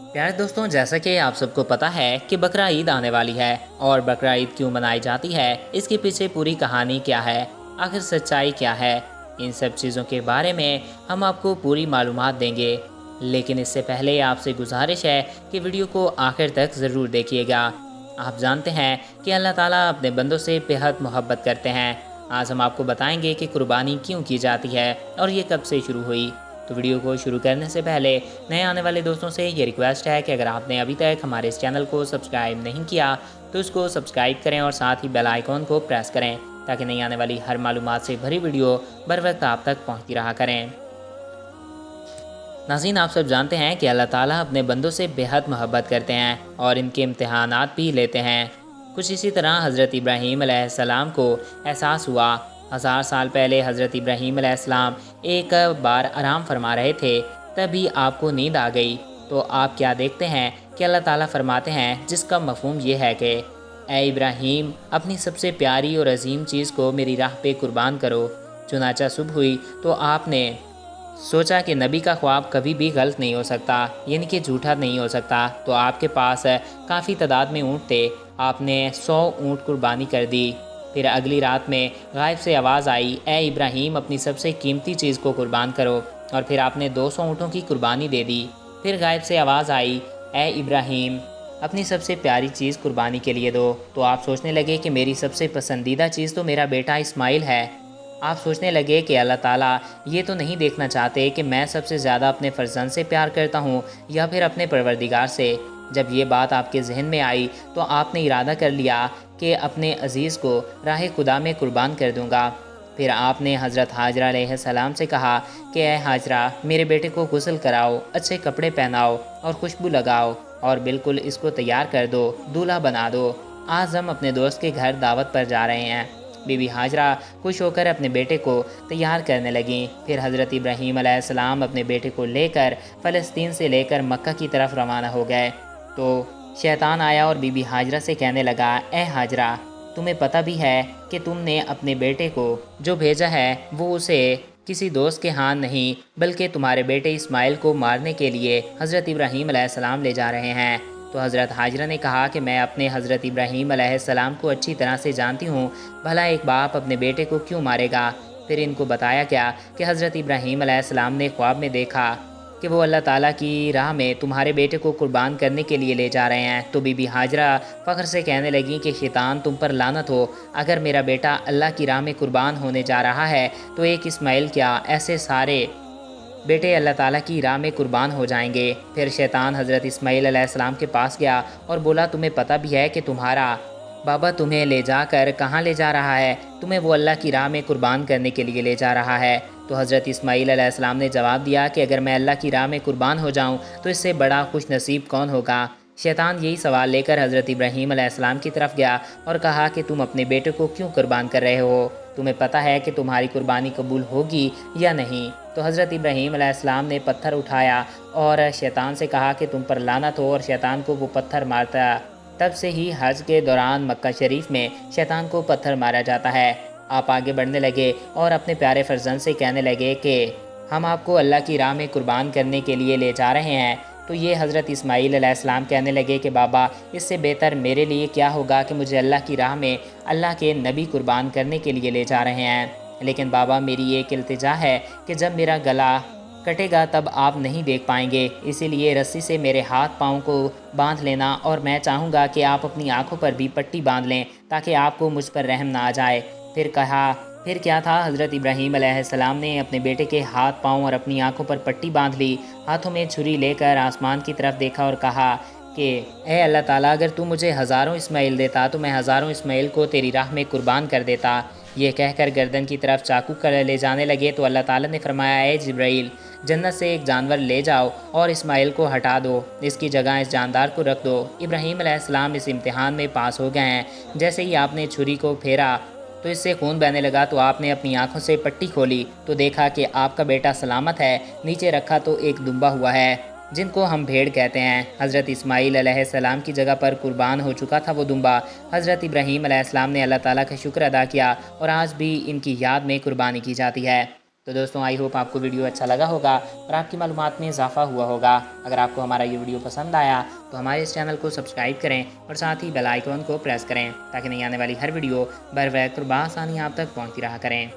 प्यारे दोस्तों, जैसा कि आप सबको पता है कि बकरा ईद आने वाली है और बकरा ईद क्यों मनाई जाती है, इसके पीछे पूरी कहानी क्या है, आखिर सच्चाई क्या है, इन सब चीज़ों के बारे में हम आपको पूरी मालूमात देंगे। लेकिन इससे पहले आपसे गुजारिश है कि वीडियो को आखिर तक ज़रूर देखिएगा। आप जानते हैं कि अल्लाह ताला अपने बंदों से बेहद मोहब्बत करते हैं। आज हम आपको बताएंगे कि कुर्बानी क्यों की जाती है और ये कब से शुरू हुई। तो वीडियो को शुरू करने से पहले नए आने वाले दोस्तों से ये रिक्वेस्ट है कि अगर आपने अभी तक हमारे इस चैनल को सब्सक्राइब नहीं किया तो इसको सब्सक्राइब करें और साथ ही बेल आइकॉन को प्रेस करें ताकि नई आने वाली हर मालूमात से भरी वीडियो बर वक्त आप तक पहुँचती रहा करें। नाज़रीन, आप सब जानते हैं कि अल्लाह ताला अपने बंदों से बेहद मोहब्बत करते हैं और इनके इम्तिहानात भी लेते हैं। कुछ इसी तरह हज़रत इब्राहीम अलैहिस्सलाम को एहसास हुआ। 1000 साल पहले हज़रत इब्राहीम अलैहिस्सलाम एक बार आराम फरमा रहे थे, तभी आपको नींद आ गई। तो आप क्या देखते हैं कि अल्लाह ताला फरमाते हैं, जिसका मफहूम ये है कि ए इब्राहीम, अपनी सबसे प्यारी और अजीम चीज़ को मेरी राह पे कुर्बान करो। चुनाचा सुबह हुई तो आपने सोचा कि नबी का ख्वाब कभी भी गलत नहीं हो सकता, यानी कि झूठा नहीं हो सकता। तो आपके पास काफ़ी तादाद में ऊँट थे, आपने 100 ऊँट कुर्बानी कर दी। फिर अगली रात में गायब से आवाज़ आई, ए इब्राहीम, अपनी सबसे कीमती चीज़ को कुर्बान करो। और फिर आपने 200 ऊँटों की कुर्बानी दे दी। फिर गायब से आवाज़ आई, ए इब्राहीम, अपनी सबसे प्यारी चीज़ कुर्बानी के लिए दो। तो आप सोचने लगे कि मेरी सबसे पसंदीदा चीज़ तो मेरा बेटा इस्माइल है। आप सोचने लगे कि अल्लाह ताला ये तो नहीं देखना चाहते कि मैं सबसे ज़्यादा अपने फ़र्जंद से प्यार करता हूँ या फिर अपने परवरदिगार से। जब ये बात आपके जहन में आई तो आपने इरादा कर लिया कि अपने अज़ीज़ को राह खुदा में कुर्बान कर दूँगा। फिर आपने हज़रत हाजरा अलैहिस्सलाम से कहा कि ए हाजरा, मेरे बेटे को गुस्ल कराओ, अच्छे कपड़े पहनाओ और खुशबू लगाओ और बिल्कुल इसको तैयार कर दो, दूल्हा बना दो। आज हम अपने दोस्त के घर दावत पर जा रहे हैं। बीबी हाजरा खुश होकर अपने बेटे को तैयार करने लगी। फिर हज़रत इब्राहीम अलैहिस्सलाम अपने बेटे को लेकर फ़लस्तीन से लेकर मक्का की तरफ रवाना हो गए। तो शैतान आया और बीबी हाजरा से कहने लगा, ए हाजरा, तुम्हें पता भी है कि तुमने अपने बेटे को जो भेजा है वो उसे किसी दोस्त के हाथ नहीं बल्कि तुम्हारे बेटे इस्माइल को मारने के लिए हज़रत इब्राहीम अलैहिस्सलाम ले जा रहे हैं। तो हज़रत हाजरा ने कहा कि मैं अपने हज़रत इब्राहीम अलैहिस्सलाम को अच्छी तरह से जानती हूँ, भला एक बाप अपने बेटे को क्यों मारेगा। फिर इनको बताया गया कि हज़रत इब्राहीम अलैहिस्सलाम ने ख्वाब में देखा कि वो अल्लाह ताला की राह में तुम्हारे बेटे को कुर्बान करने के लिए ले जा रहे हैं। तो बीबी हाजरा फ़ख्र से कहने लगी कि शैतान तुम पर लानत हो, अगर मेरा बेटा अल्लाह की राह में कुर्बान होने जा रहा है तो एक इस्माइल क्या, ऐसे सारे बेटे अल्लाह ताला की राह में कुर्बान हो जाएंगे। फिर शैतान हज़रत इस्माइल अलैहिस्सलाम के पास गया और बोला, तुम्हें पता भी है कि तुम्हारा बाबा तुम्हें ले जाकर कहाँ ले जा रहा है, तुम्हें वो अल्लाह की राह में कुर्बान करने के लिए ले जा रहा है। तो हज़रत इस्माइल अलैहिस्सलाम ने जवाब दिया कि अगर मैं अल्लाह की राह में कुर्बान हो जाऊँ तो इससे बड़ा खुश नसीब कौन होगा। शैतान यही सवाल लेकर हज़रत इब्राहीम अलैहिस्सलाम की तरफ गया और कहा कि तुम अपने बेटे को क्यों कुर्बान कर रहे हो, तुम्हें पता है कि तुम्हारी कुर्बानी कबूल होगी या नहीं। तो हज़रत इब्राहीम अलैहिस्सलाम ने पत्थर उठाया और शैतान से कहा कि तुम पर लानत हो, और शैतान को वो पत्थर मारता। तब से ही हज के दौरान मक्का शरीफ में शैतान को पत्थर मारा जाता है। आप आगे बढ़ने लगे और अपने प्यारे फर्जंद से कहने लगे कि हम आपको अल्लाह की राह में कुर्बान करने के लिए ले जा रहे हैं। तो ये हज़रत इस्माइल अलैहिस्सलाम कहने लगे कि बाबा, इससे बेहतर मेरे लिए क्या होगा कि मुझे अल्लाह की राह में अल्लाह के नबी कुर्बान करने के लिए ले जा रहे हैं। लेकिन बाबा, मेरी एक इल्तिजा है कि जब मेरा गला कटेगा तब आप नहीं देख पाएंगे, इसीलिए रस्सी से मेरे हाथ पाँव को बांध लेना और मैं चाहूँगा कि आप अपनी आँखों पर भी पट्टी बांध लें ताकि आपको मुझ पर रहम ना आ जाए। फिर कहा, फिर क्या था, हज़रत इब्राहीम अलैहिस्सलाम ने अपने बेटे के हाथ पाँव और अपनी आँखों पर पट्टी बांध ली, हाथों में छुरी लेकर आसमान की तरफ देखा और कहा कि ए अल्लाह ताला, अगर तू मुझे हज़ारों इस्माइल देता तो मैं हज़ारों इस्माइल को तेरी राह में कुर्बान कर देता। ये कहकर गर्दन की तरफ चाकू कर ले जाने लगे तो अल्लाह ताला ने फरमाया, ए जिब्राइल, जन्नत से एक जानवर ले जाओ और इस्माइल को हटा दो, इसकी जगह इस जानदार को रख दो। इब्राहीम अलैहिस्सलाम इस इम्तिहान में पास हो गए हैं। जैसे ही आपने छुरी को फेरा तो इससे खून बहने लगा। तो आपने अपनी आंखों से पट्टी खोली तो देखा कि आपका बेटा सलामत है। नीचे रखा तो एक दुम्बा हुआ है, जिनको हम भेड़ कहते हैं। हज़रत इस्माइल अलैहिस्सलाम की जगह पर कुर्बान हो चुका था वो दुम्बा। हज़रत इब्राहीम अलैहिस्सलाम ने अल्लाह ताला का शुक्र अदा किया और आज भी इनकी याद में कुर्बानी की जाती है। تو دوستوں آئی ہوپ آپ کو ویڈیو اچھا لگا ہوگا اور آپ کی معلومات میں اضافہ ہوا ہوگا۔ اگر آپ کو ہمارا یہ ویڈیو پسند آیا تو ہمارے اس چینل کو سبسکرائب کریں اور ساتھ ہی بیل آئیکن کو پریس کریں تاکہ نئی آنے والی ہر ویڈیو بر وقت اور بآسانی آپ تک پہنچتی رہا کریں۔